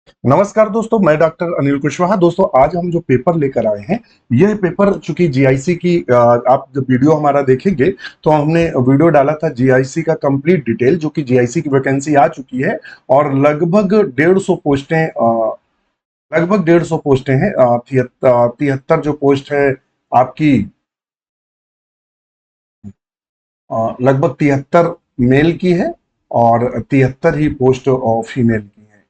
नमस्कार दोस्तों, मैं डॉक्टर अनिल कुशवाहा। दोस्तों, आज हम जो पेपर लेकर आए हैं, यह पेपर चूंकि जीआईसी की आप जब वीडियो हमारा देखेंगे तो हमने वीडियो डाला था जीआईसी का कंप्लीट डिटेल, जो कि जीआईसी की वैकेंसी आ चुकी है और लगभग 150 पोस्टें, लगभग 150 पोस्टें हैं। 73 जो पोस्ट है आपकी, लगभग 73 मेल की है और 73 ही पोस्ट फीमेल की है।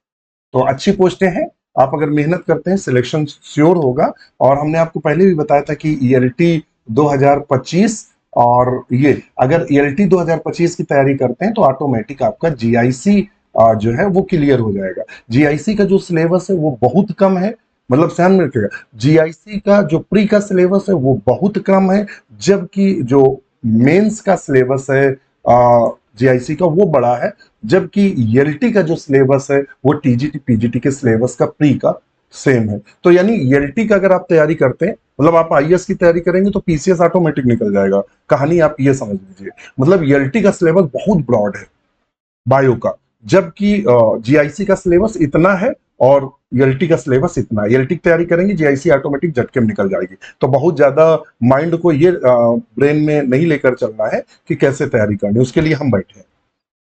तो अच्छी पोस्टें हैं। आप अगर मेहनत करते हैं सिलेक्शन श्योर होगा। और हमने आपको पहले भी बताया था कि ईएलटी 2025, और ये अगर ईएलटी 2025 की तैयारी करते हैं तो ऑटोमेटिक आपका जीआईसी जो है वो क्लियर हो जाएगा। जीआईसी का जो सिलेबस है वो बहुत कम है, मतलब ध्यान में रखिएगा, जीआईसी का जो प्री का सिलेबस है वो बहुत कम है, जबकि जो मेंस का सिलेबस है जीआईसी का वो बड़ा है। जबकि एलटी का जो सिलेबस है वो टीजीटी पीजीटी के सिलेबस का प्री का सेम है। तो यानी एलटी का अगर आप तैयारी करते हैं, मतलब आप आईएएस की तैयारी करेंगे तो पीसीएस ऑटोमेटिक निकल जाएगा। कहानी आप ये समझ लीजिए, मतलब एलटी का सिलेबस बहुत ब्रॉड है बायो का, जबकि जीआईसी का सिलेबस इतना है और एलटी का सिलेबस इतना है। एलटी की तैयारी करेंगे, जीआईसी ऑटोमेटिक झटके में निकल जाएगी। तो बहुत ज्यादा माइंड को ये ब्रेन में नहीं लेकर चलना है कि कैसे तैयारी करनी, उसके लिए हम बैठे हैं।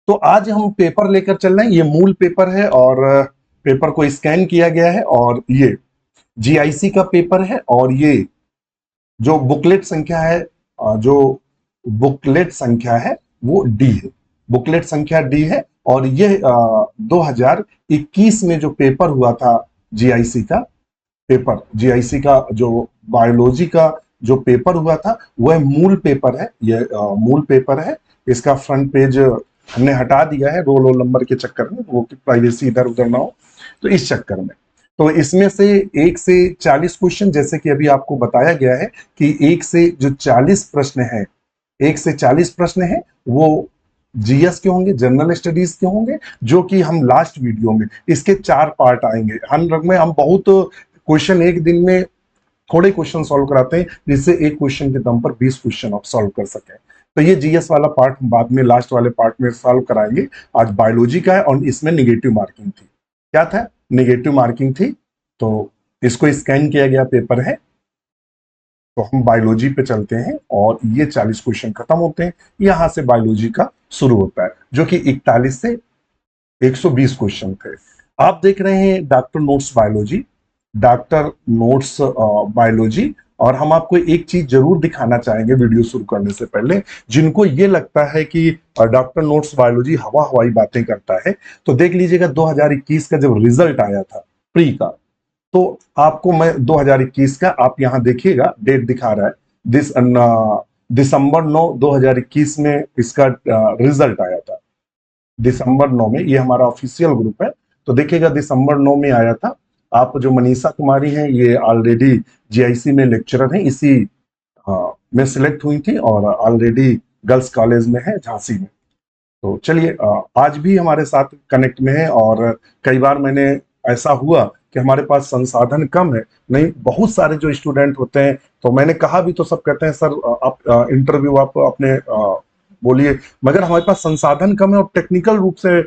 तो आज हम पेपर लेकर चल रहे हैं। ये मूल पेपर है और पेपर को स्कैन किया गया है, और ये जीआईसी का पेपर है। और ये जो बुकलेट संख्या है, जो बुकलेट संख्या है वो डी है। बुकलेट संख्या डी है। और ये 2021 में जो पेपर हुआ था जीआईसी का, पेपर जीआईसी का जो बायोलॉजी का जो पेपर हुआ था वह मूल पेपर है। यह मूल पेपर है। इसका फ्रंट पेज हमने हटा दिया है रोल नंबर के चक्कर में, वो प्राइवेसी इधर उधर ना हो, तो इस चक्कर में। तो इसमें से 1 से 40 क्वेश्चन, जैसे कि अभी आपको बताया गया है कि 1 से जो 40 प्रश्न है, 1 से 40 प्रश्न है, वो जीएस के होंगे, जनरल स्टडीज के होंगे, जो कि हम लास्ट वीडियो में इसके 4 पार्ट आएंगे। हम बहुत क्वेश्चन एक दिन में थोड़े क्वेश्चन सॉल्व कराते हैं, जिससे एक क्वेश्चन के दम पर 20 क्वेश्चन आप सॉल्व कर सकें। तो ये जीएस वाला पार्ट हम बाद में लास्ट वाले पार्ट में सॉल्व कराएंगे। आज बायोलॉजी का है और इसमें निगेटिव मार्किंग थी। क्या था? निगेटिव मार्किंग थी। तो इसको स्कैन किया गया पेपर है। तो हम बायोलॉजी पे चलते हैं और ये 40 क्वेश्चन खत्म होते हैं। यहां से बायोलॉजी का शुरू होता है, जो कि 41 से 120 क्वेश्चन थे। आप देख रहे हैं doctor notes biology, doctor notes biology. और हम आपको एक चीज जरूर दिखाना चाहेंगे वीडियो शुरू करने से पहले, जिनको ये लगता है कि डॉक्टर नोट्स बायोलॉजी हवा हवाई बातें करता है, तो देख लीजिएगा 2021 का जब रिजल्ट आया था प्री का, तो आपको मैं 2021 का, आप यहां देखिएगा डेट दिखा रहा है, दिसंबर 9 2021 में इसका रिजल्ट आया था। दिसंबर 9 में, ये हमारा ऑफिशियल ग्रुप है, तो देखिएगा दिसंबर 9 में आया था। आप जो मनीषा कुमारी हैं, ये ऑलरेडी जीआईसी में लेक्चरर हैं, इसी में सिलेक्ट हुई थी और ऑलरेडी गर्ल्स कॉलेज में है झांसी में। तो चलिए, आज भी हमारे साथ कनेक्ट में है। और कई बार मैंने, ऐसा हुआ कि हमारे पास संसाधन कम है, नहीं बहुत सारे जो स्टूडेंट होते हैं, तो मैंने कहा भी तो सब कहते हैं सर आप इंटरव्यू आप अपने बोलिए, मगर हमारे पास संसाधन कम है और टेक्निकल रूप से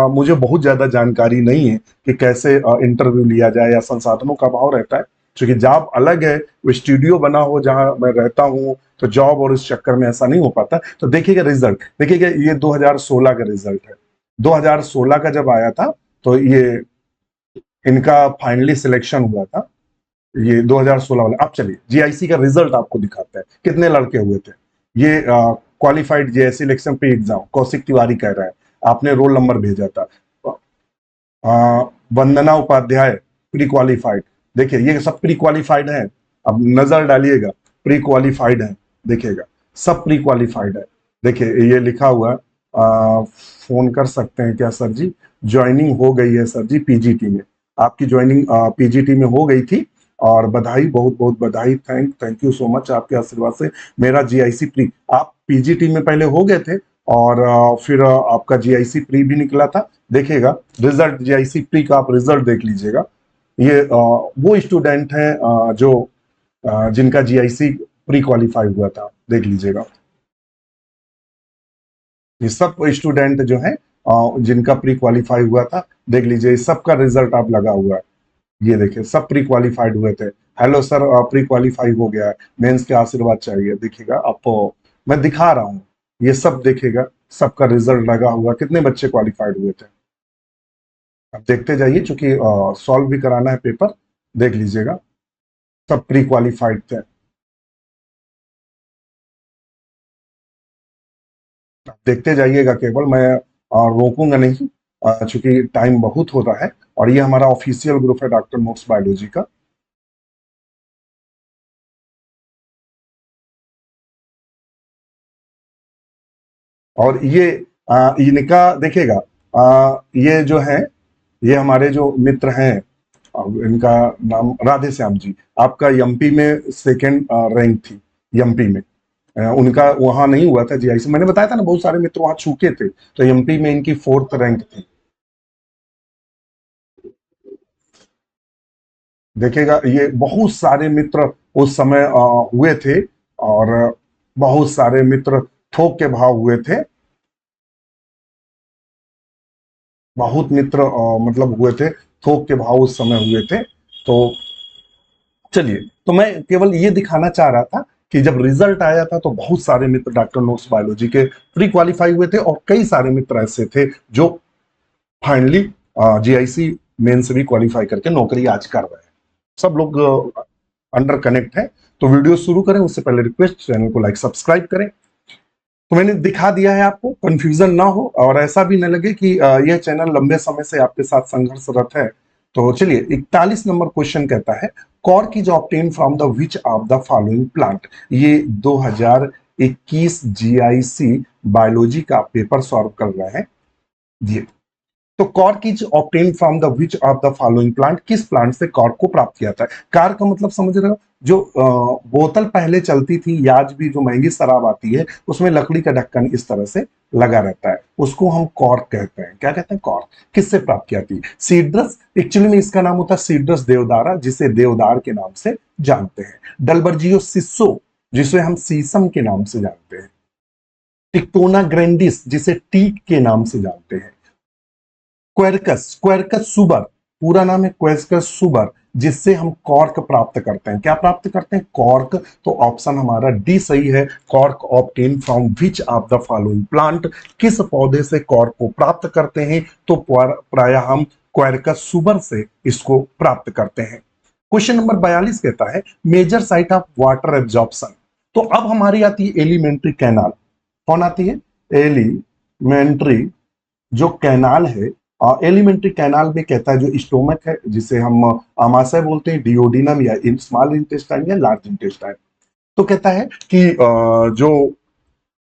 मुझे बहुत ज्यादा जानकारी नहीं है कि कैसे इंटरव्यू लिया जाए, या संसाधनों का अभाव रहता है। क्योंकि जॉब अलग है, वो स्टूडियो बना हो जहां मैं रहता हूँ, तो जॉब और इस चक्कर में ऐसा नहीं हो पाता। तो देखिएगा रिजल्ट, देखिएगा ये 2016 का रिजल्ट है। 2016 का जब आया था तो ये इनका फाइनली सिलेक्शन हुआ था, ये 2016 वाला। अब चलिए जीआईसी का रिजल्ट आपको दिखाते हैं, कितने लड़के हुए थे। ये क्वालिफाइड जीआईसी इलेक्शन पे एग्जाम, कौशिक तिवारी कह रहा है, आपने रोल नंबर भेजा था। वंदना उपाध्याय प्री क्वालिफाइड, देखिए ये सब प्री क्वालिफाइड है। अब नजर डालिएगा, प्री क्वालिफाइड है, देखिएगा सब प्री क्वालिफाइड है। देखिए ये लिखा हुआ है, फोन कर सकते हैं क्या सर जी, ज्वाइनिंग हो गई है सर जी पीजीटी में, आपकी ज्वाइनिंग पीजीटी में हो गई थी, और बधाई, बहुत बहुत बधाई, थैंक यू सो मच आपके आशीर्वाद से मेरा जीआईसी प्री, आप पीजीटी में पहले हो गए थे और फिर आपका जीआईसी प्री भी निकला था। देखिएगा रिजल्ट, जीआईसी प्री का आप रिजल्ट देख लीजिएगा। ये वो स्टूडेंट हैं जो जिनका जीआईसी प्री क्वालिफाई हुआ था, देख लीजिएगा। ये सब स्टूडेंट जो हैं जिनका प्री क्वालिफाई हुआ था, देख लीजिए सबका रिजल्ट आप लगा हुआ है। ये देखिए सब प्री क्वालिफाइड हुए थे। हेलो सर, प्री क्वालिफाई हो गया है, मेंस के आशीर्वाद चाहिए, देखिएगा आप, मैं दिखा रहा हूँ, ये सब देखिएगा, सबका रिजल्ट लगा हुआ, कितने बच्चे क्वालिफाइड हुए थे। अब देखते जाइए, चूंकि सॉल्व भी कराना है पेपर, देख लीजिएगा सब प्री क्वालिफाइड थे। आप देखते जाइएगा, केवल मैं रोकूंगा नहीं, चूंकि टाइम बहुत हो रहा है, और ये हमारा ऑफिशियल ग्रुप है डॉक्टर नोट्स बायोलॉजी का। और ये इनका देखिएगा, ये जो है, ये हमारे जो मित्र हैं, इनका नाम राधे श्याम जी, आपका एमपी में सेकंड रैंक थी, एमपी में। उनका वहां नहीं हुआ था जीआईसी, मैंने बताया था ना बहुत सारे मित्र वहां चूके थे, तो एमपी में इनकी फोर्थ रैंक थी। देखिएगा, ये बहुत सारे मित्र उस समय हुए थे, और बहुत सारे मित्र थोक के भाव हुए थे, बहुत मित्र मतलब हुए थे, थोक के भाव उस समय हुए थे। तो चलिए, तो मैं केवल ये दिखाना चाह रहा था कि जब रिजल्ट आया था तो बहुत सारे मित्र डॉक्टर नोट्स बायोलॉजी के प्री क्वालिफाई हुए थे, और कई सारे मित्र ऐसे थे जो फाइनली जीआईसी मेन से भी क्वालिफाई करके नौकरी आज कर रहे हैं। सब लोग अंडर कनेक्ट है। तो वीडियो शुरू करें उससे पहले रिक्वेस्ट, चैनल को लाइक सब्सक्राइब करें। तो मैंने दिखा दिया है, आपको कंफ्यूजन ना हो और ऐसा भी न लगे कि यह चैनल लंबे समय से आपके साथ संघर्षरत है। तो चलिए, 41 नंबर क्वेश्चन कहता है, cork is obtain from the which of the following plant. ये 2021 जीआईसी बायोलॉजी का पेपर सॉल्व कर रहे हैं ये। तो cork is obtain from the which of the following plant, किस प्लांट से कॉर्क को प्राप्त किया था। कार का मतलब समझ रहे हो, जो बोतल पहले चलती थी, या आज भी जो महंगी शराब आती है उसमें लकड़ी का ढक्कन इस तरह से लगा रहता है, उसको हम कॉर्क कहते हैं। क्या कहते हैं? कॉर्क। किससे प्राप्त किया थी? सीड्रस, एक्चुअली में इसका नाम होता है सीड्रस देवदारा, जिसे देवदार के नाम से जानते हैं। डलबर्जियो सिस्सो, जिसे हम शीशम के नाम से जानते हैं। टिक्टोना ग्रैंडिस, जिसे टीक के नाम से जानते हैं। क्वेरकस, क्वेरकस सुबर, पूरा नाम है क्वेरकस सुबर, जिससे हम कॉर्क प्राप्त करते हैं। क्या प्राप्त करते हैं? कॉर्क। तो ऑप्शन हमारा डी सही है। Cork obtain from which of the following plant, किस पौधे से कॉर्क को प्राप्त करते हैं? तो प्राय हम क्वेरकस सुबर से इसको प्राप्त करते हैं। क्वेश्चन नंबर 42 कहता है, major site of water absorption. तो अब हमारी आती है एलिमेंट्री कैनाल। कौन आती है? एलिमेंट्री जो कैनाल है, एलिमेंट्री कैनाल में कहता है, जो स्टोमक है, जिसे हम आमाशय बोलते हैं, डिओडिनम या स्मॉल इंटेस्टाइन या लार्ज इंटेस्टाइन। तो कहता है कि जो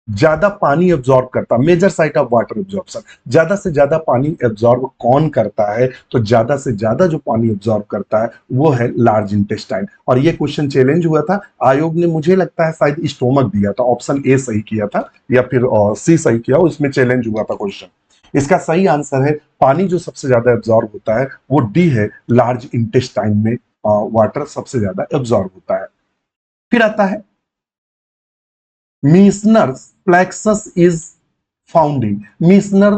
ज्यादा पानी एब्जॉर्ब करता, major site of water absorption, ज्यादा से ज्यादा पानी एब्जॉर्ब कौन करता है? तो ज्यादा से ज्यादा जो पानी एब्जॉर्ब करता है वो है लार्ज इंटेस्टाइन। और ये क्वेश्चन चैलेंज हुआ था आयोग ने, मुझे लगता है शायद स्टोमक दिया था, ऑप्शन ए सही किया था या फिर सी सही किया, उसमें चैलेंज हुआ था क्वेश्चन। इसका सही आंसर है, पानी जो सबसे ज्यादा एब्जॉर्ब होता है वो डी है, लार्ज इंटेस्टाइन में वाटर सबसे ज्यादा एब्जॉर्ब होता है। फिर आता है, मीसनर प्लेक्सस इज फाउंडिंग। मीसनर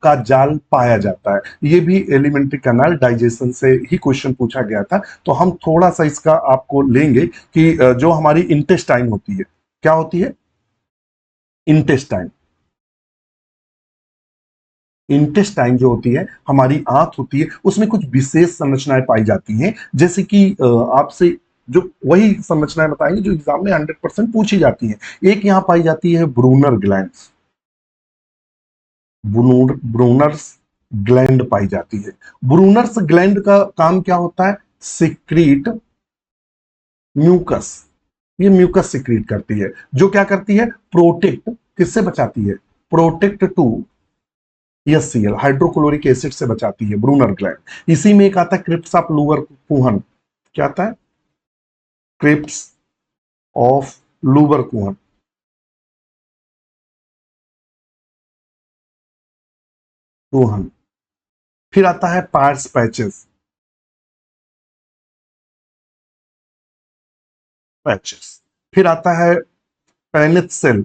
का जाल पाया जाता है। ये भी एलिमेंट्री कैनाल डाइजेशन से ही क्वेश्चन पूछा गया था। तो हम थोड़ा सा इसका आपको लेंगे कि जो हमारी इंटेस्टाइन होती है, क्या होती है? इंटेस्टाइन। इंटेस्टाइन जो होती है, हमारी आंत होती है, उसमें कुछ विशेष संरचनाएं पाई जाती हैं, जैसे कि आपसे जो वही संरचनाएं बताएंगे जो एग्जाम में 100% पूछी जाती हैं। एक यहां पाई जाती है ब्रूनर ग्लैंड, ब्रूनर्स ग्लैंड पाई जाती है। ब्रूनर्स ग्लैंड का काम क्या होता है? Secrete mucus. ये म्यूकस सिक्रीट करती है, जो क्या करती है? प्रोटेक्ट, किससे बचाती है? Protect to HCl, hydrochloric acid से बचाती है ब्रूनर ग्लैंड। इसी में एक आता है क्रिप्स ऑफ लूवर कुहन। क्या आता है? Crypts of Louvre कुहन। कुहन। फिर आता है पार्स पैचेस, पैचेस। फिर आता है पेनिथ सेल,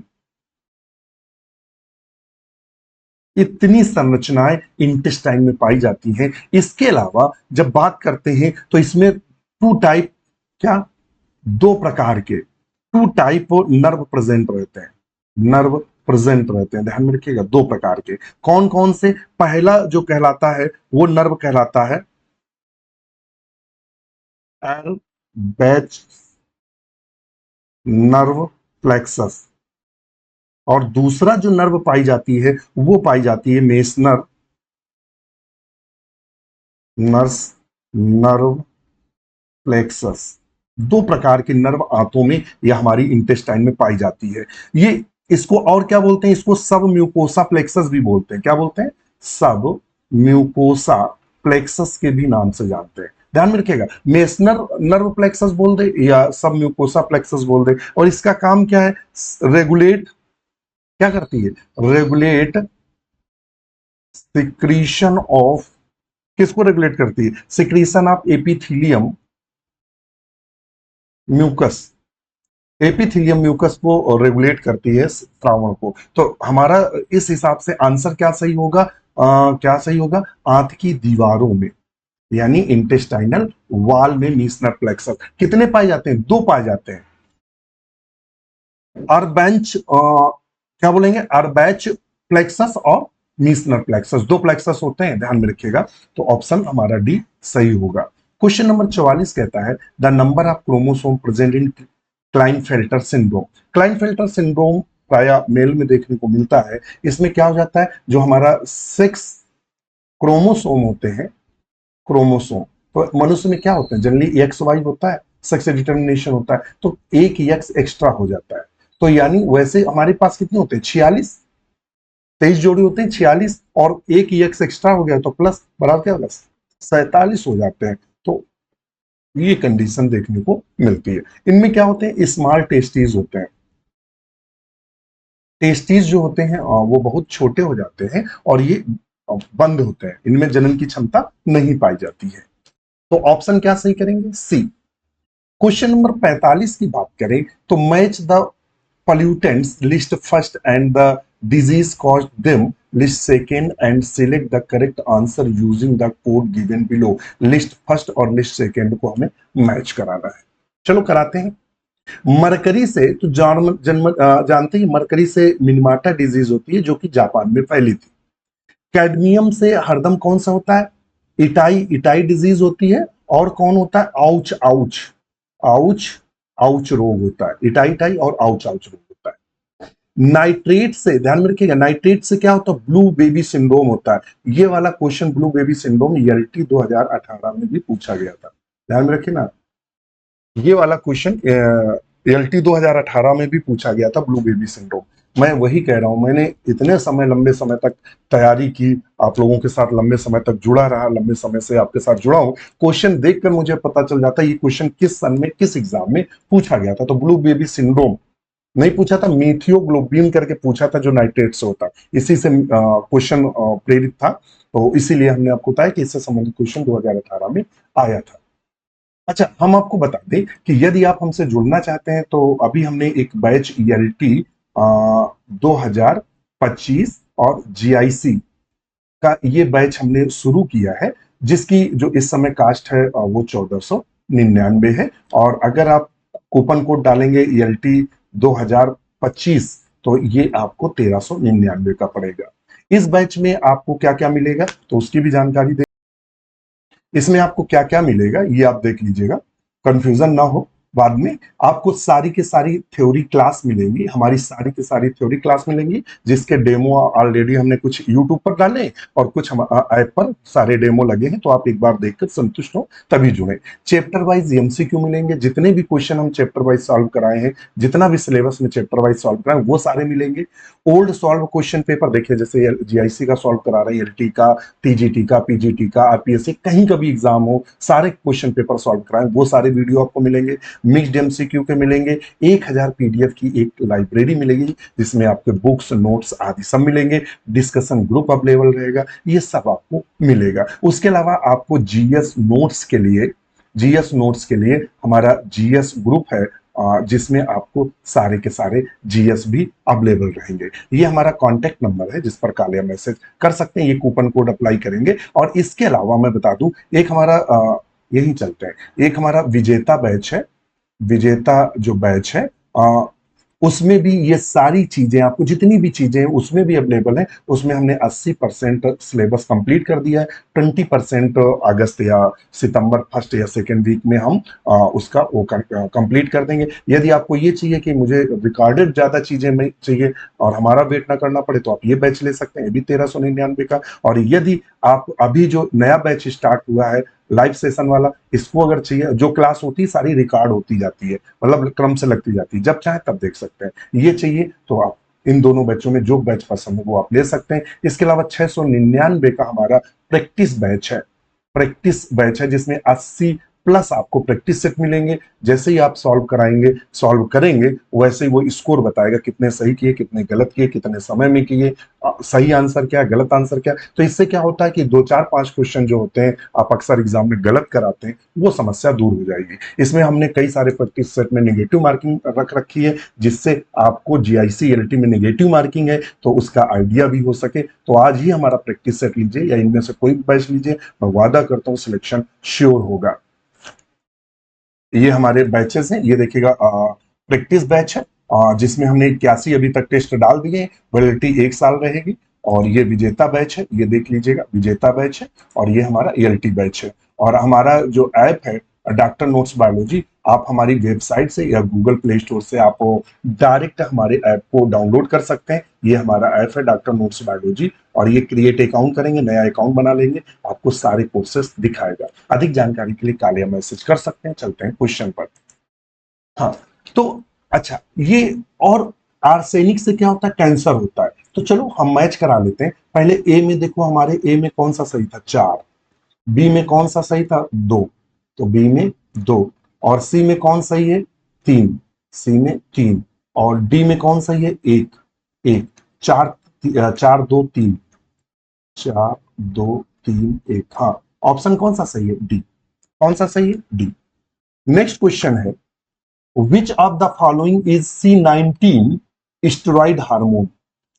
इतनी संरचनाएं इंटेस्टाइन में पाई जाती हैं। इसके अलावा जब बात करते हैं तो इसमें टू टाइप, क्या, दो प्रकार के टू टाइप नर्व प्रेजेंट रहते हैं, नर्व प्रेजेंट रहते हैं, ध्यान में रखिएगा, दो प्रकार के। कौन कौन से? पहला जो कहलाता है वो नर्व कहलाता है एल बैच नर्व प्लेक्सस, और दूसरा जो नर्व पाई जाती है वो पाई जाती है मेसनर नर्स नर्व प्लेक्सस। दो प्रकार के नर्व आंतों में या हमारी इंटेस्टाइन में पाई जाती है। ये, इसको और क्या बोलते हैं? इसको सब म्यूकोसा प्लेक्सस भी बोलते हैं। क्या बोलते हैं? सब म्यूकोसा प्लेक्सस के भी नाम से जानते हैं। ध्यान में रखिएगा, मेसनर नर्व प्लेक्सस बोल दे या सब म्यूकोसा प्लेक्सस बोल दे। और इसका काम क्या है? रेगुलेट, क्या करती है? रेगुलेट सिक्रीशन ऑफ, किसको रेगुलेट करती है? Secretion of epithelium mucus, epithelium mucus को रेगुलेट करती है श्रावण को। तो हमारा इस हिसाब से आंसर क्या सही होगा? क्या सही होगा? आंत की दीवारों में, यानी इंटेस्टाइनल वॉल में मीसनर प्लेक्सस कितने पाए जाते हैं? दो पाए जाते हैं। अर्बैच, क्या बोलेंगे? अर्बैच प्लेक्सस और मीसनर प्लेक्सस, दो प्लेक्सस होते हैं, ध्यान में रखिएगा। तो ऑप्शन हमारा डी सही होगा। क्वेश्चन नंबर 44 कहता है the number of chromosome present in Klinefelter syndrome. Klinefelter syndrome प्राय मेल में देखने को मिलता है। इसमें क्या हो जाता है? जो हमारा 6 क्रोमोसोम होते हैं, क्रोमोसोम, तो मनुष्य में क्या होता है? जनरली एक्स वाई होता है, सेक्स डिटर्मिनेशन होता है, तो एक एक्स एक्स्ट्रा हो जाता है। तो यानी वैसे हमारे पास कितने होते हैं? 46, 23 जोड़ी होते हैं, 46, और एक एक्स एक्स्ट्रा हो गया तो प्लस बराबर क्या होगा? 47 हो जाते हैं। तो ये कंडीशन देखने को मिलती है। इनमें क्या होते हैं? स्मॉल टेस्टीज होते हैं। टेस्टीज जो होते हैं वो बहुत छोटे हो जाते हैं और ये बंद होते हैं, इनमें जनन की क्षमता नहीं पाई जाती है। तो ऑप्शन क्या सही करेंगे? सी। क्वेश्चन नंबर 45 की बात करें तो match the pollutants, list first and the disease caused them, list second and select the correct answer using the code given below। list first और list second को हमें मैच कराना है। चलो कराते हैं। मरकरी से तो जानते ही, मरकरी से मिनीमाटा डिजीज होती है जो कि जापान में फैली थी। कैडमियम से हरदम कौन सा होता है? इटाई, इटाई डिजीज होती है। और कौन होता है? आउच आउच, आउच आउच रोग होता है। इटाई इटाई और आउच आउच रोग होता है। नाइट्रेट से, ध्यान में रखिएगा, नाइट्रेट से क्या होता है? ब्लू बेबी सिंड्रोम होता है। ये वाला question blue baby syndrome LT 2018 में भी पूछा गया था, ध्यान में रखिए ना। ये वाला क्वेश्चन एलटी 2018 में भी पूछा गया था, ब्लू बेबी सिंड्रोम। मैं वही कह रहा हूं, मैंने इतने समय, लंबे समय तक तैयारी की, आप लोगों के साथ लंबे समय तक जुड़ा रहा, लंबे समय से आपके साथ जुड़ा हूं। क्वेश्चन देखकर मुझे पता चल जाता है ये क्वेश्चन किस सन में, किस एग्जाम में पूछा गया था। तो ब्लू बेबी सिंड्रोम नहीं पूछा था, मीथियोग्लोबिन करके पूछा था, जो नाइट्रेट से होता है। इसी से क्वेश्चन प्रेरित था, तो इसीलिए हमने आपको बताया कि इससे संबंधित क्वेश्चन 2018 में आया था। अच्छा, हम आपको बता दें कि यदि आप हमसे जुड़ना चाहते हैं तो अभी हमने एक बैच ELT 2025 और GIC का ये बैच हमने शुरू किया है, जिसकी जो इस समय कास्ट है वो 1499 है। और अगर आप कूपन कोड डालेंगे ELT 2025 तो ये आपको 1399 का पड़ेगा। इस बैच में आपको क्या क्या मिलेगा तो उसकी भी जानकारी दे। इसमें आपको क्या क्या मिलेगा ये आप देख लीजिएगा, कंफ्यूजन ना हो बाद में। आपको सारी की सारी थ्योरी क्लास मिलेंगी, हमारी सारी की सारी थ्योरी क्लास मिलेंगी, जिसके डेमो ऑलरेडी हमने कुछ यूट्यूब पर डाले और कुछ हम ऐप पर सारे डेमो लगे हैं। तो आप एक बार देखकर संतुष्ट हो तभी जुड़े। चैप्टर वाइज MCQ मिलेंगे, जितने भी क्वेश्चन हम चैप्टर वाइज सॉल्व कराए हैं, जितना भी सिलेबस में चैप्टर वाइज सॉल्व कराए वो सारे मिलेंगे। ओल्ड सॉल्व क्वेश्चन पेपर देखिए, जैसे GIC का सॉल्व करा रहे हैं, LT का, TGT का, PGT का, RPSC, कहीं का भी एग्जाम हो, सारे क्वेश्चन पेपर सॉल्व कराएं, वो सारे वीडियो आपको मिलेंगे। मिक्स्ड MCQ के मिलेंगे। 1000 PDF की एक लाइब्रेरी मिलेगी, जिसमें आपके बुक्स, नोट्स आदि सब मिलेंगे। डिस्कशन ग्रुप अवेलेबल रहेगा, ये सब आपको मिलेगा। उसके अलावा आपको GS नोट्स के लिए हमारा GS ग्रुप है, जिसमें आपको सारे के सारे जीएस भी अवेलेबल रहेंगे। ये हमारा कॉन्टेक्ट नंबर है जिस पर कालिया मैसेज कर सकते हैं, ये कूपन कोड अप्लाई करेंगे। और इसके अलावा मैं बता दूं, एक हमारा यही चलते हैं, एक हमारा विजेता बैच है, विजेता जो बैच है उसमें भी ये सारी चीजें, आपको जितनी भी चीजें हैं उसमें भी अवेलेबल है। उसमें हमने 80% सिलेबस कंप्लीट कर दिया है। 20% अगस्त या सितंबर फर्स्ट या सेकेंड वीक में हम उसका वो कंप्लीट कर देंगे। यदि आपको ये चाहिए कि मुझे रिकॉर्डेड ज्यादा चीजें में चाहिए और हमारा वेट ना करना पड़े, तो आप ये बैच ले सकते हैं, ये भी 1399 का। और यदि आप अभी जो नया बैच स्टार्ट हुआ है लाइव सेशन वाला, इसको अगर चाहिए, जो क्लास होती है सारी रिकॉर्ड होती जाती है, मतलब क्रम से लगती जाती है, जब चाहे तब देख सकते हैं। ये चाहिए तो आप इन दोनों बैचों में जो बैच पसंद है वो आप ले सकते हैं। इसके अलावा 699 का हमारा प्रैक्टिस बैच है, प्रैक्टिस बैच है जिसमें 80 प्लस आपको प्रैक्टिस सेट मिलेंगे। जैसे ही आप सॉल्व करेंगे वैसे ही वो स्कोर बताएगा, कितने सही किए, कितने गलत किए, कितने समय में किए, सही आंसर क्या, गलत आंसर क्या। तो इससे क्या होता है कि 2 4 5 क्वेश्चन जो होते हैं आप अक्सर एग्जाम में गलत कराते हैं, वो समस्या दूर हो जाएगी। इसमें हमने कई सारे प्रैक्टिस सेट में नेगेटिव मार्किंग रख रखी है, जिससे आपको जीआईसी एलटी में नेगेटिव मार्किंग है तो उसका आइडिया भी हो सके। तो आज ही हमारा प्रैक्टिस सेट लीजिए या इनमें से कोई बैच लीजिए, मैं वादा करता हूं सिलेक्शन श्योर होगा। ये हमारे बैचेस हैं, ये देखिएगा प्रैक्टिस बैच है जिसमें हमने 81 अभी तक टेस्ट डाल दिए हैं, वैलिडिटी 1 साल रहेगी। और ये विजेता बैच है, ये देख लीजिएगा विजेता बैच है। और ये हमारा एएलटी बैच है। और हमारा जो ऐप है डॉक्टर नोट्स बायोलॉजी, आप हमारी वेबसाइट से या गूगल प्ले स्टोर से आप डायरेक्ट हमारे ऐप को डाउनलोड कर सकते हैं। ये हमारा ऐप है डॉक्टर नोट्स बायोलॉजी, और ये क्रिएट अकाउंट करेंगे, नया अकाउंट बना लेंगे, आपको सारे कोर्सेस दिखाएगा। अधिक जानकारी के लिए कालिया मैसेज कर सकते हैं। चलते हैं क्वेश्चन पर। हाँ, तो अच्छा, ये और आर्सेनिक से क्या होता है, कैंसर होता है। तो चलो हम मैच करा लेते हैं। पहले ए में देखो, हमारे ए में कौन सा सही था, 4। बी में कौन सा सही था, 2, तो बी में 2। और सी में कौन सही है, 3, सी में 3। और डी में कौन सही है, 1, 1। 4 4 2 3, 4 2 3 1। हाँ, ऑप्शन कौन सा सही है, डी। कौन सा सही है, डी। नेक्स्ट क्वेश्चन है, which of the following is C19 steroid hormone.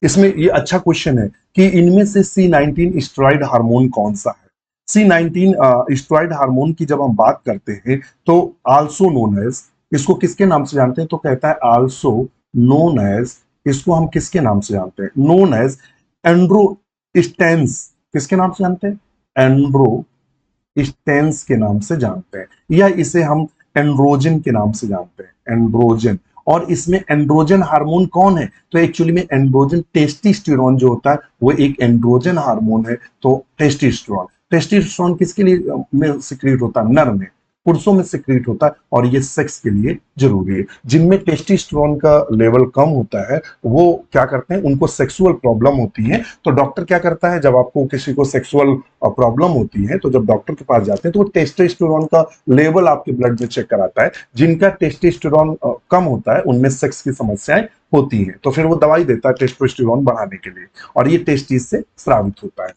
इसमें ये अच्छा क्वेश्चन है कि इनमें से C19 स्टेरॉइड हार्मोन कौन सा है। C19 स्टेरॉइड हार्मोन की जब हम बात करते हैं तो आल्सो नोन एज, इसको किसके नाम से जानते हैं, तो कहता है आल्सो नोन एज, इसको हम किसके नाम से जानते हैं, नोन एज एंड्रोस्टेंस। किसके नाम से जानते हैं, एंड्रोस्टेंस के नाम से जानते हैं, या इसे हम एंड्रोजन के नाम से जानते हैं, एंड्रोजन। और इसमें एंड्रोजन हार्मोन कौन है, तो एक्चुअली में एंड्रोजन टेस्टोस्टेरोन जो होता है वो एक एंड्रोजन हार्मोन है। तो टेस्टोस्टेरोन, टेस्टोस्टेरोन किसके लिए में सिक्रीट होता है, नर में, पुरुषों में सिक्रीट होता है, और ये सेक्स के लिए जरूरी है। जिनमें टेस्टोस्टेरोन का लेवल कम होता है वो क्या करते हैं, उनको सेक्सुअल प्रॉब्लम होती है। तो डॉक्टर क्या करता है, जब आपको किसी को सेक्सुअल प्रॉब्लम होती है तो जब डॉक्टर के पास जाते हैं तो वो टेस्टोस्टेरोन का लेवल आपके ब्लड में चेक कराता है। जिनका टेस्टोस्टेरोन कम होता है उनमें सेक्स की समस्याएं होती हैं, तो फिर वो दवाई देता है टेस्टोस्टेरोन बढ़ाने के लिए, और ये टेस्टिस से स्रावित होता है।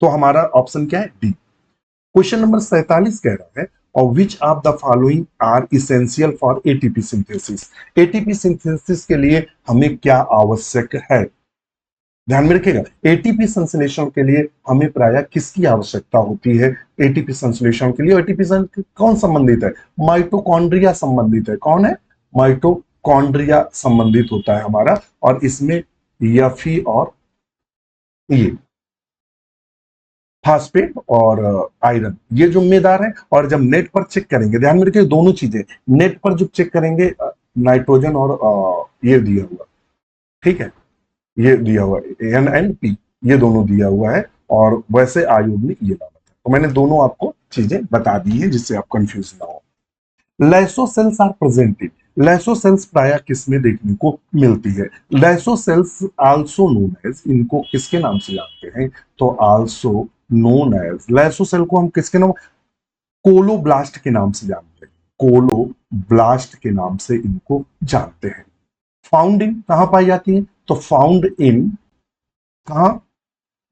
तो हमारा ऑप्शन क्या है, डी। क्वेश्चन नंबर 47 कह रहा है, और which of the following are essential for ATP synthesis. ATP synthesis के लिए हमें क्या आवश्यक है, ध्यान में रखिएगा। एटीपी संश्लेषण के लिए हमें प्रायः किसकी आवश्यकता होती है, एटीपी संश्लेषण के लिए एटीपी कौन संबंधित है, माइटोकॉन्ड्रिया संबंधित है। कौन है, माइटोकॉन्ड्रिया संबंधित होता है हमारा। और इसमें यफी और ये फास्फेट और आयरन ये जिम्मेदार है। और जब नेट पर चेक करेंगे, ध्यान में रखिए दोनों चीजें, नेट पर जब चेक करेंगे नाइट्रोजन और ये दिया हुआ, ठीक है, ये दिया हुआ NNP, ये दोनों दिया हुआ है। और वैसे आयोग में ये डाला था। तो मैंने दोनों आपको चीजें बता दी है जिससे आप कंफ्यूज ना हो। लाइसोसेल्स आर प्रेजेंटेड, लाइसोसेल्स प्रायः किसमें देखने को मिलती है, लाइसोसेल्स आल्सो नोन एज, इनको किसके नाम से जानते हैं, तो आल्सो नोन एज, लाइसोसेल को हम किसके नाम, कोलोब्लास्ट के नाम से जानते हैं, कोलोब्लास्ट के नाम से इनको जानते हैं। फाउंड इन कहां पाई जाती है, तो फाउंड इन कहां,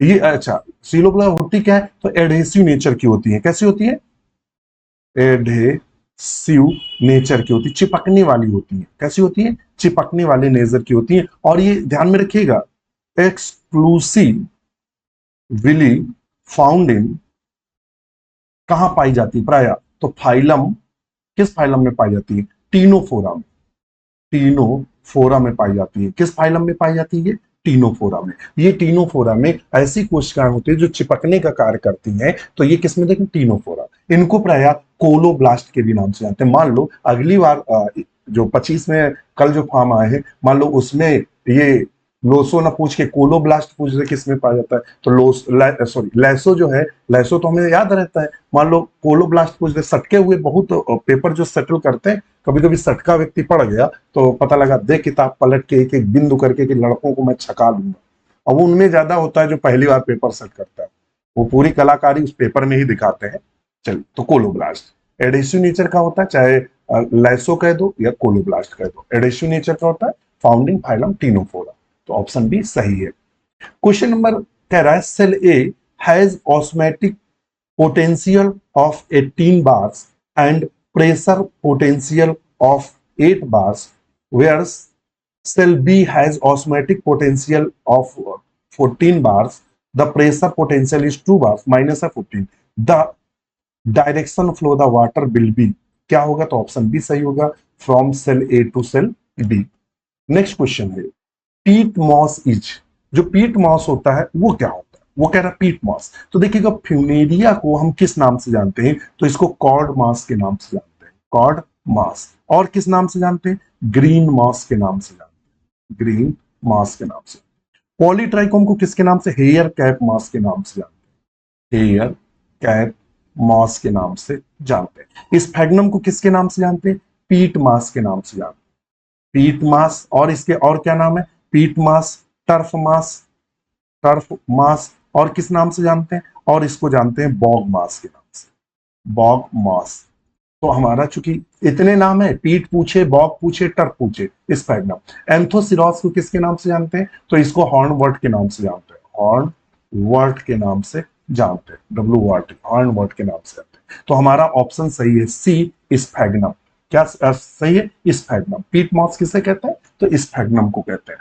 ये अच्छा, सीलोब्लास्ट होती क्या है, तो एडहेसिव नेचर की होती है। कैसी होती है, एडहेसिव एडहेसिव नेचर की होती है, चिपकने वाली होती है। कैसी होती है? चिपकने वाले नेचर की होती है। और ये ध्यान में रखिएगा, एक्सक्लूसिवली फाउंड इन, कहां पाई जाती है प्राय? तो फाइलम, किस फाइलम में पाई जाती है? टीनोफोरा में। टीनोफोरा में पाई जाती है। किस फाइलम में पाई जाती है? टीनोफोरा में। ये टीनोफोरा में ऐसी कोशिकाएं होती है जो चिपकने का कार्य करती हैं। तो ये किसमें देखें? टीनोफोरा। इनको प्राय कोलोब्लास्ट के भी नाम से जानते हैं। मान लो अगली बार जो 25 में कल जो फॉर्म आए हैं, मान लो उसमें ये लोसो ना पूछ के कोलोब्लास्ट पूछ रहे किसमें पाया जाता है, तो लैसो जो है, लैसो तो हमें याद रहता है। मान लो कोलोब्लास्ट पूछ रहे, सटके हुए बहुत पेपर जो सेटल करते हैं, कभी कभी सटका व्यक्ति पड़ गया तो पता लगा दे किताब पलट के एक एक बिंदु करके कि लड़कों को मैं छका लूंगा। अब उनमें ज्यादा होता है जो पहली बार पेपर सेट करता है, वो पूरी कलाकारी उस पेपर में ही दिखाते हैं। चलिए, तो कोलोब्लास्ट एडेसिव नेचर का होता है, चाहे लैसो कह दो या कोलोब्लास्ट कह दो। एडेसिव नेचर का होता है, फाउंडिंग फाइलम टीनोफोरा। तो ऑप्शन बी सही है। क्वेश्चन नंबर कह रहा है cell A has osmotic potential of 18 bars and pressure potential of 8 bars, whereas cell B has osmotic potential of 14 bars. The pressure potential is 2 bars minus of 14. The direction flow the water will be, क्या होगा? तो option B सही होगा, from cell A to cell B. Next question है, peat moss is, जो पीट moss होता है वो क्या होता है? वो कह रहा है पीट मॉस। तो देखिएगा, फ्यूनेरिया को हम किस नाम से जानते हैं? तो इसको कॉर्ड मॉस के नाम से जानते हैं, कॉर्ड मॉस। और किस नाम से जानते हैं? ग्रीन मॉस के नाम से जानते हैं, ग्रीन मॉस के नाम से। पॉलीट्राइकोम को किसके नाम से? हेयर कैप मॉस के नाम से जानते हैं, हेयर कैप मॉस के नाम से जानते हैं। स्फैग्नम को किसके नाम से जानते हैं? पीट मास के नाम से जानते हैं, पीट मास। और इसके और क्या नाम है? पीट मास, टर्फ मास, टर्फ मास। और किस नाम से जानते हैं? और इसको जानते हैं बॉग मास के नाम से, बॉग मास। तो हमारा चूंकि इतने नाम है, पीट पूछे, बॉग पूछे, टर्फ पूछे, स्पैग्नम। एंथोसिरोस को किसके नाम से जानते हैं? तो इसको हॉर्न वर्ट के नाम से जानते हैं, हॉर्न वर्ट के नाम से जानते हैं, डब्ल्यू वर्ट, हॉर्न वर्ट के नाम से जानते हैं। तो हमारा ऑप्शन सही है, सी स्फैग्नम। क्या सही है? स्फैग्नम। पीट मॉस किसे कहते हैं? तो स्फैग्नम को कहते हैं।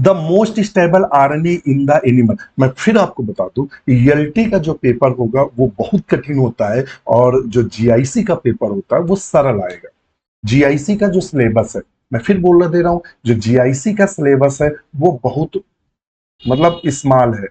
The most stable RNA in the animal. मैं फिर आपको बता दूं, एलटी का जो पेपर होगा वो बहुत कठिन होता है, और जो जीआईसी का पेपर होता है वो सरल आएगा। जीआईसी का जो सिलेबस है, मैं फिर बोल दे रहा हूं, जो जीआईसी का सिलेबस है वो बहुत मतलब स्मॉल है।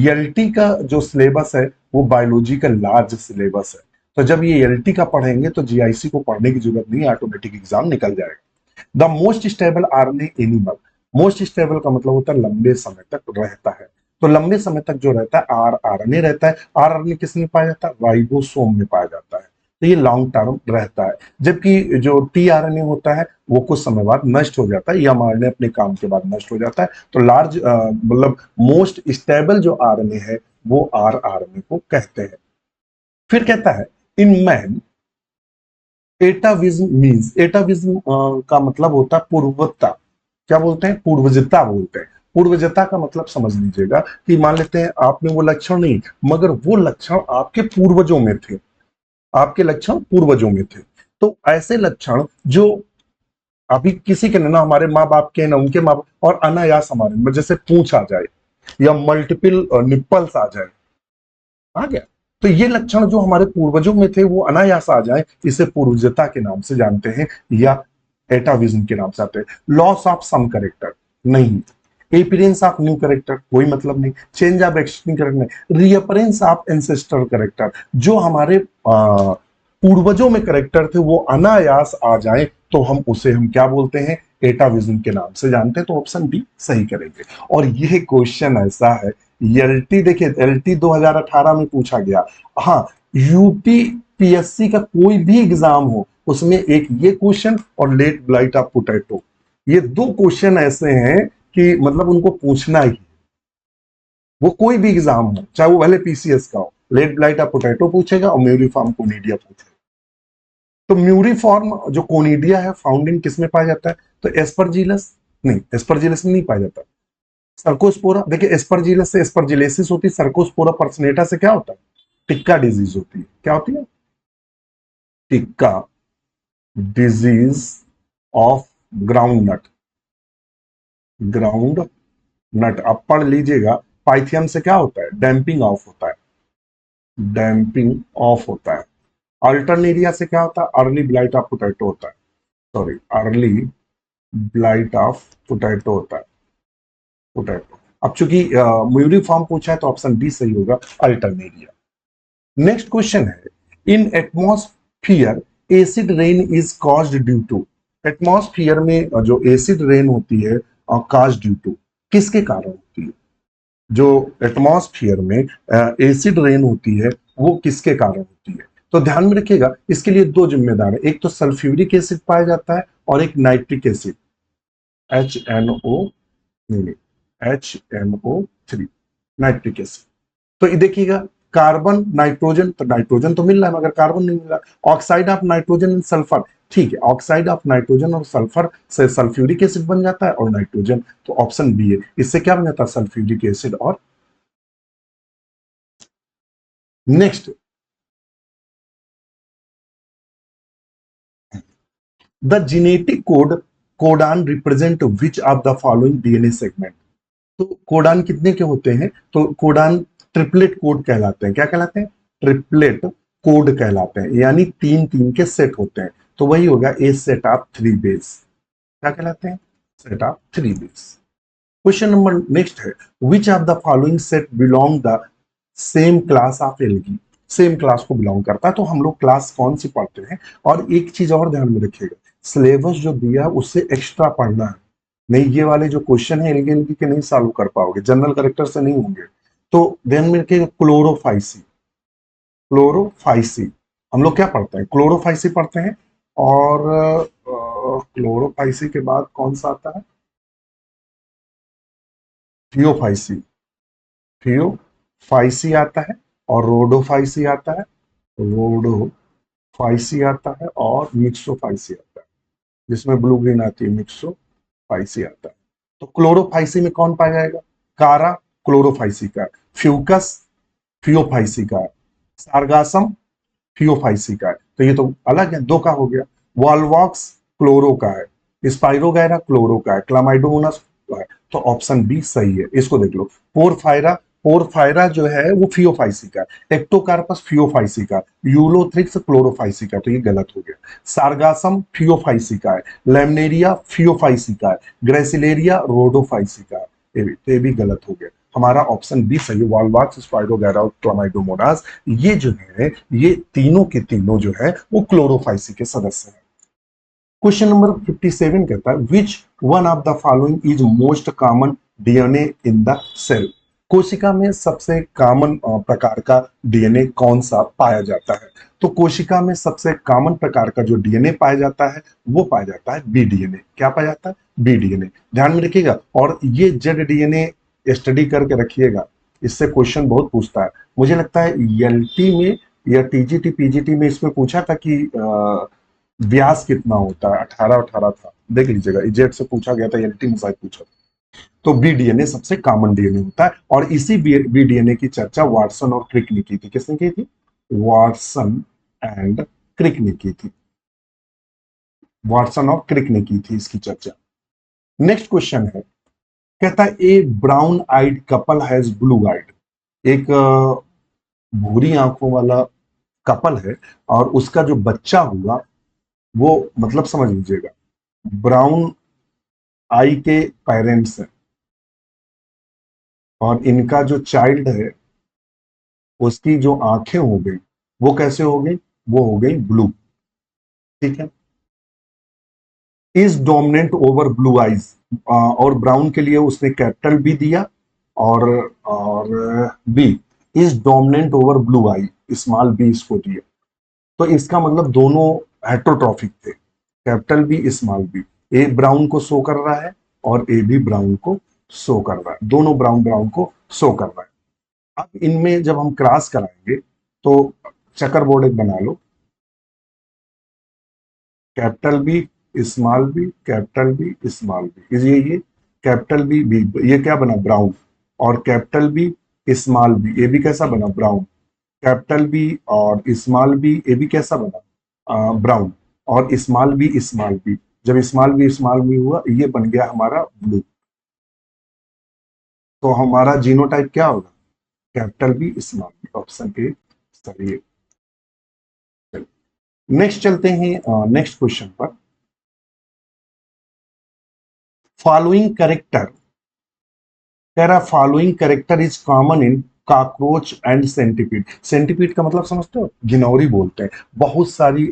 एलटी का जो सिलेबस है वो बायोलॉजी का लार्ज सिलेबस है। तो जब ये एलटी का पढ़ेंगे तो जीआईसी को पढ़ने की जरूरत नहीं, ऑटोमेटिक एग्जाम निकल जाएगा। The most stable RNA animal, most stable का मतलब होता है लंबे समय तक रहता है। तो लंबे समय तक जो रहता है आरएनए रहता है। आरएनए किस में पाया जाता है? राइबोसोम में पाया जाता है। तो ये लॉन्ग टर्म रहता है। जबकि जो टीआरएनए होता है वो कुछ समय बाद नष्ट हो जाता है, या आरएनए अपने काम के बाद नष्ट हो जाता है। तो लार्ज मतलब मोस्ट स्टेबल जो आरएनए है वो आरआरएनए को कहते हैं। फिर कहता है इन मैन एटाविज्म मीन्स, एटाविज्म का मतलब होता है पूर्वता। क्या बोलते हैं? पूर्वजता बोलते हैं। पूर्वजता का मतलब समझ लीजिएगा कि मान लेते हैं आप में वो लक्षण नहीं, मगर वो लक्षण आपके पूर्वजों में थे, आपके लक्षण पूर्वजों में थे। तो ऐसे लक्षण जो अभी किसी के ना हमारे माँ बाप के ना उनके माँ बाप, और अनायास हमारे में, जैसे पूंछ आ जाए या मल्टीपल निप्पल्स आ जाए, आ गया। तो ये लक्षण जो हमारे पूर्वजों में थे वो अनायास आ जाए, इसे पूर्वजता के नाम से जानते हैं, या एटाविज्म के नाम से आते हैं। लॉस ऑफ सम करेक्टर नहीं, अपीयरेंस ऑफ न्यू करेक्टर कोई मतलब नहीं, चेंज ऑफ एक्सटिंग करेक्टर नहीं, रीअपरेंस ऑफ एंसेस्टर करेक्टर, जो हमारे पूर्वजों में करेक्टर थे वो अनायास आ जाए तो हम उसे हम क्या बोलते हैं? एटाविज्म के नाम से जानते हैं। तो ऑप्शन बी सही करेंगे। और यह क्वेश्चन ऐसा है, एलटी देखिए, एलटी 2018 में पूछा गया। हाँ, यूपी पीएससी का कोई भी एग्जाम हो उसमें एक ये क्वेश्चन और लेट ब्लाइट ऑफ पोटैटो, ये दो क्वेश्चन ऐसे हैं कि मतलब उनको पूछना ही, वो कोई भी एग्जाम हो, चाहे वो भले पीसीएस का हो, लेट ब्लाइट ऑफ पोटैटो पूछेगा और म्यूरिफॉर्म कोनिडिया पूछेगा। तो म्यूरिफॉर्म जो कोनिडिया है फाउंडिंग किस में पाया जाता है? तो एस्परजिलस नहीं, एस्परजिलस में नहीं पाया जाता। सर्कोस्पोरा, देखिए एस्परजिलस से एस्परजिलेसिस होती है, सर्कोस्पोरा पर्सनेटा से क्या होता है? टिक्का डिजीज होती है। क्या होती है? Tikka disease of groundnut. Groundnut आप पढ़ लीजिएगा, पाइथियम से क्या होता है, डैम्पिंग ऑफ होता है, डैम्पिंग ऑफ होता है। अल्टरनेरिया से क्या होता है, अर्ली ब्लाइट ऑफ पोटैटो होता है, sorry early blight of potato होता है, पोटैटो। अब चूंकि म्यूरी फॉर्म पूछा है तो ऑप्शन डी सही होगा, अल्टरनेरिया। नेक्स्ट क्वेश्चन है, in atmosphere acid rain is caused due to. Atmosphere में जो एसिड रेन होती है कॉज्ड ड्यू टू, किसके कारण होती है? जो एटमॉस्फियर में एसिड रेन होती है वो किसके कारण होती है? तो ध्यान में रखिएगा, इसके लिए दो जिम्मेदार है, एक तो सल्फ्यूरिक एसिड पाया जाता है और एक नाइट्रिक एसिड, HNO, नहीं, HNO3, नाइट्रिक एसिड। तो ये देखिएगा, कार्बन नाइट्रोजन, तो नाइट्रोजन तो मिल रहा है मगर कार्बन नहीं मिल रहा। Oxide of nitrogen and sulphur, ठीक है, ऑक्साइड ऑफ नाइट्रोजन और सल्फर से सल्फ्यूरिक एसिड बन जाता है और नाइट्रोजन, तो ऑप्शन बी है। इससे क्या बन जाता है, सल्फ्यूरिक एसिड। और next, the genetic code codon represent which of the following DNA segment. तो कोडान कितने के होते हैं, तो कोडान ट्रिपलेट कोड कहलाते हैं। क्या कहलाते हैं, ट्रिपलेट कोड कहलाते हैं, यानी तीन तीन के सेट होते हैं। तो वही होगा a set of three base, क्या कहलाते हैं, set of three base. Question number next है, which of the following set belong the same class of algae. Same class को बिलोंग करता है, तो हम लोग क्लास कौन सी पढ़ते हैं। और एक चीज और ध्यान में रखिएगा, सिलेबस जो दिया है उससे एक्स्ट्रा पढ़ना है, नहीं ये वाले जो क्वेश्चन है एल्गी एल्गी के नहीं सॉल्व कर पाओगे, जनरल करेक्टर से नहीं होंगे। तो ध्यान में रखिएगा, क्लोरोफाइसी, क्लोरोफाइसी हम लोग क्या पढ़ते हैं, क्लोरोफाइसी पढ़ते हैं। और क्लोरोफाइसी के बाद कौन सा आता है, थियोफाइसी, थियोफाइसी आता है और रोडोफाइसी आता है, रोडोफाइसी आता है और मिक्सोफाइसी आता है, जिसमें ब्लू ग्रीन आती है, मिक्सोफाइसी आता है। तो क्लोरोफाइसी में कौन पाया जाएगा, कारा क्लोरोफाइसी का, फ्यूकस थियोफाइसी का, सारगासम थियोफाइसी का है। तो ये तो अलग है, दो का हो गया। वॉलवॉक्स क्लोरो का है, स्पाइरोगैरा क्लोरो का है, क्लामाइडोमोनास का है। तो ऑप्शन बी सही है, इसको देख लो। पोरफायरा, पोरफायरा जो है वो फियोफाइसी का है, एक्टोकार्पस फियोफाइसी का, यूलोथ्रिक्स क्लोरोफाइसी का, तो ये गलत हो गया। सारगासम फियोफाइसी का है, लेमनेरिया फियोफाइसी का है, ग्रेसिलेरिया रोडोफाइसी का है, ये भी गलत हो गया। हमारा ऑप्शन बी सही है, वॉलवॉक्स, स्पाइरोगैरा और क्लामाइडोमोनास, ये जो है ये तीनों के तीनों जो है वो क्लोरोफाइसी के सदस्य हैं। क्वेश्चन नंबर 57 कहता है, which one of the following is most common DNA in the cell. कोशिका में सबसे कॉमन प्रकार का डीएनए कौन सा पाया जाता है? तो कोशिका में सबसे कॉमन प्रकार का जो डीएनए पाया जाता है वो पाया जाता है बी डीएनए। क्या पाया जाता है? B DNA. ध्यान में रखिएगा, और ये जेड डीएनए स्टडी करके रखिएगा, इससे क्वेश्चन बहुत पूछता है। मुझे लगता है एलटी में या टीजीटी पीजीटी में इसमें पूछा था कि व्यास कितना होता है, 18 था, देख लीजिएगा, इजेट से पूछा गया था, एलटी में शायद पूछा था। तो बी डीएनए सबसे कॉमन डीएनए होता है, और इसी बी डीएनए की चर्चा वाटसन और क्रिक ने की थी। किसने की थी? वाटसन एंड क्रिक ने की थी, वाटसन और क्रिक ने की थी इसकी चर्चा। नेक्स्ट क्वेश्चन है, कहता है a brown eyed couple has blue eyed. एक भूरी आंखों वाला कपल है और उसका जो बच्चा हुआ वो, मतलब समझ लीजिएगा, ब्राउन आई के पेरेंट्स हैं और इनका जो चाइल्ड है उसकी जो आंखें हो गई वो कैसे हो गई, वो हो गई ब्लू। ठीक है, is dominant over blue eyes, और ब्राउन के लिए उसने कैपिटल बी दिया, और B is dominant over blue eye, small B इसको दिया। तो इसका मतलब दोनों हेट्रोट्रॉफिक थे, capital B small B. A brown को शो कर रहा है और ए भी ब्राउन को शो कर रहा है, दोनों ब्राउन ब्राउन को शो कर रहा है। अब इनमें जब हम क्रॉस कराएंगे तो चेकर बोर्ड एक बना लो, capital B small B, capital B small B, ये कैपिटल बी बी, ये क्या बना? ब्राउन। और कैपिटल बी स्मॉल बी, ये भी कैसा बना? ब्राउन। कैपिटल बी और स्मॉल बी, ये भी कैसा बना? ब्राउन, और स्मॉल बी, जब स्मॉल बी हुआ ये बन गया हमारा ब्लू, तो हमारा जीनोटाइप क्या होगा, capital B small B, option A सही है। नेक्स्ट चलते हैं नेक्स्ट क्वेश्चन पर। फॉलोइंग करेक्टर, कह रहा following character is common in cockroach and centipede. Centipede का मतलब समझते हो, गिनौरी बोलते हैं। बहुत सारी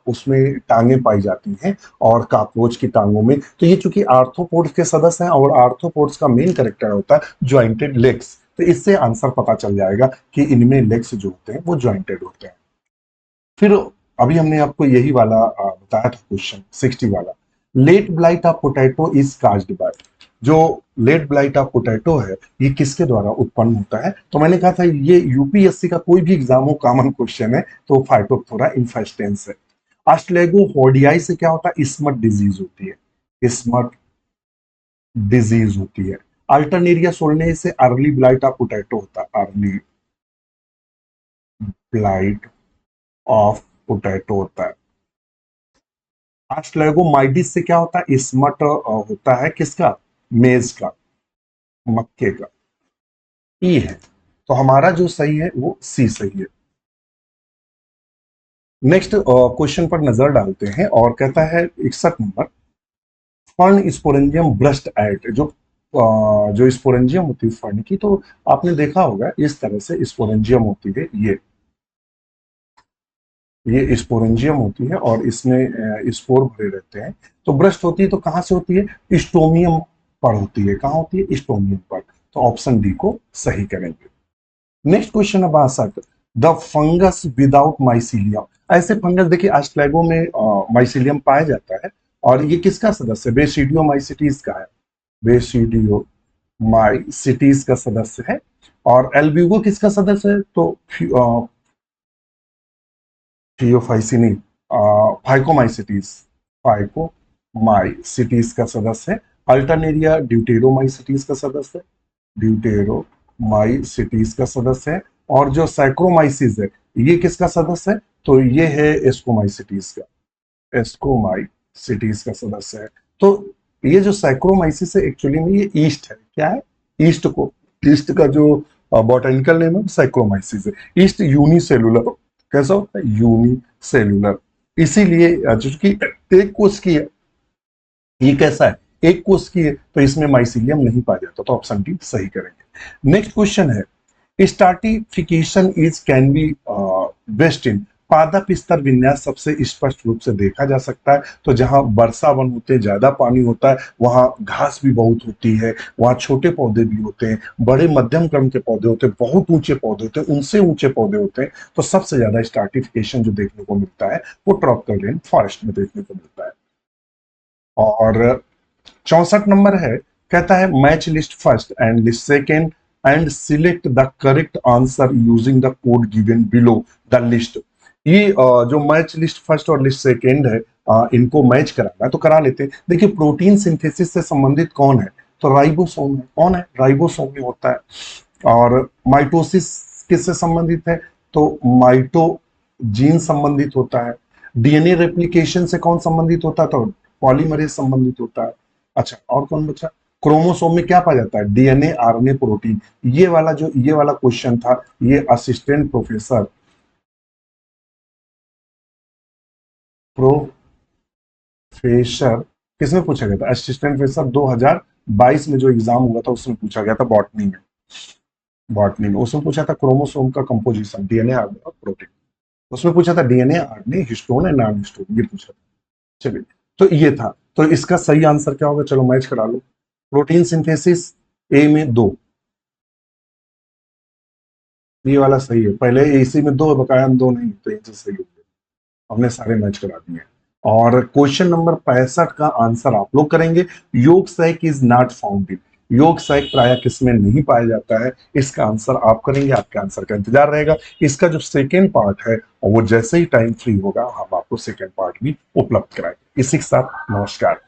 उसमें टांगे पाई जाती हैं और कॉकरोच की टांगों में, तो ये चूंकि आर्थ्रोपोड्स के सदस्य हैं और आर्थ्रोपोड्स का मेन करेक्टर होता है ज्वाइंटेड लेग्स, तो इससे आंसर पता चल जाएगा कि इनमें लेग्स जो होते हैं वो ज्वाइंटेड होते हैं। फिर अभी हमने आपको यही वाला बताया था क्वेश्चन 60 वाला, late blight of potato is caused by. जो लेट ब्लाइट ऑफ पोटैटो है ये किसके द्वारा उत्पन्न होता है, तो मैंने कहा था ये यूपीएससी का कोई भी एग्जाम हो कॉमन क्वेश्चन है, तो फाइटोप्थोरा इन्फेस्टेंस है। ऑस्ट्रेगोहोडियाई से क्या होता है, स्मट डिजीज होती है, स्मट डिजीज होती है। अल्टरनेरिया सोलने से अर्ली ब्लाइट ऑफ पोटैटो होता है, अर्ली ब्लाइट ऑफ पोटैटो होता है। ऑस्ट्रेगोमाइडिस से क्या होता है, स्मट होता है किसका, मेज का, मक्के का। ई है, तो हमारा जो सही है वो सी सही है। नेक्स्ट क्वेश्चन पर नजर डालते हैं और कहता है 61 number, fern sporangium burst at, जो स्पोरेंजियम होती है फर्न की, तो आपने देखा होगा इस तरह से स्पोरेंजियम होती है, ये स्पोरेंजियम होती है और इसमें स्पोर भरे रहते हैं। तो ब्रस्ट होती है तो कहां से होती है, स्टोमियम पर होती है, कहां होती है, स्टोमियम पर, तो ऑप्शन डी को सही करेंगे। नेक्स्ट क्वेश्चन है 62, द फंगस विदाउट माइसीलियम। ऐसे फंगस देखिए आस्ट्रेगो में माइसीलियम पाया जाता है, और ये किसका सदस्य है, बेसिडियोमाइसिटीज का है, बेसिडियोमाइसिटीज का सदस्य है। और एल्ब्यूगो किसका सदस्य है, तो थियोफाइसिनी, फाइकोमाइसिटीज, फाइकोमाइसिटीज का सदस्य है। अल्टरनेरिया ड्यूटेरोमाइसिटीज का सदस्य है, ड्यूटेरोमाइसिटीज का सदस्य है। और जो सैक्रोमाइसिस है ये किसका सदस्य है, तो ये है एस्कोमाइसिटीज का, एस्कोमाइसिटीज का सदस्य है। तो ये जो सैक्रोमाइसिस है एक्चुअली में ये ईस्ट है, क्या है, ईस्ट को, ईस्ट का जो बॉटनिकल नेम है सैक्रोमाइसिस है। ईस्ट यूनिसेलुलर, कैसा होता है, यूनिसेलुलर, इसीलिए चूंकि एक कोष की है, ये कैसा है, एक कोष की है, तो इसमें माइसीलियम नहीं पाया जाता, तो ऑप्शन डी सही करेंगे। नेक्स्ट क्वेश्चन है, stratification is can be best in, पादप स्तर विन्यास सबसे स्पष्ट रूप से देखा जा सकता है, तो जहां वर्षा वन होते हैं, ज्यादा पानी होता है, वहां घास भी बहुत होती है, वहां छोटे पौधे भी होते हैं, बड़े मध्यम क्रम के पौधे होते हैं, बहुत ऊंचे पौधे होते हैं, उनसे ऊंचे पौधे होते हैं, तो सबसे ज्यादा स्ट्राटिफिकेशन जो देखने को मिलता है वो ट्रॉपिकल रेन फॉरेस्ट में देखने को मिलता है। और 64 नंबर है, कहता है match list first and list second and select the correct answer using the code given below the list. ये जो मैच लिस्ट फर्स्ट और लिस्ट सेकेंड है, इनको मैच कराना है तो करा लेते हैं। देखिए प्रोटीन सिंथेसिस से संबंधित कौन है, तो राइबोसोम है, कौन है, राइबोसोम में होता है। और माइटोसिस किससे संबंधित है, तो माइटोजीन संबंधित होता है। डीएनए रेप्लिकेशन से कौन संबंधित होता है, तो पॉलीमरेज संबंधित होता है। अच्छा और कौन बचा, क्रोमोसोम में क्या पाया जाता है, डीएनए आरएनए प्रोटीन। ये वाला क्वेश्चन था, ये असिस्टेंट प्रोफेसर किसमें पूछा गया था, असिस्टेंट प्रोफेसर 2022 में जो एग्जाम हुआ था उसमें पूछा गया था, बॉटनी में उसमें पूछा था क्रोमोसोम का कंपोजिशन, डीएनए आरएनए और प्रोटीन। उसमें पूछा था DNA RNA, histone and non histone, ये पूछा था। चलिए तो ये था, तो इसका सही आंसर क्या होगा, चलो मैच करा लो। प्रोटीन सिंथेसिस ए में 2, ये वाला सही है, पहले एसी में 2 बकाया 2 नहीं, तो ये चीज सही हो गया, हमने सारे मैच करा दिए। और क्वेश्चन नंबर 65 का आंसर आप लोग करेंगे, yolk sac is not found in, yolk sac प्राय किसमें नहीं पाया जाता है, इसका आंसर आप करेंगे, आपके आंसर का इंतजार रहेगा। इसका जो सेकेंड पार्ट है वो जैसे ही टाइम फ्री होगा हम आपको सेकेंड पार्ट भी उपलब्ध कराएंगे। इसी के साथ नमस्कार।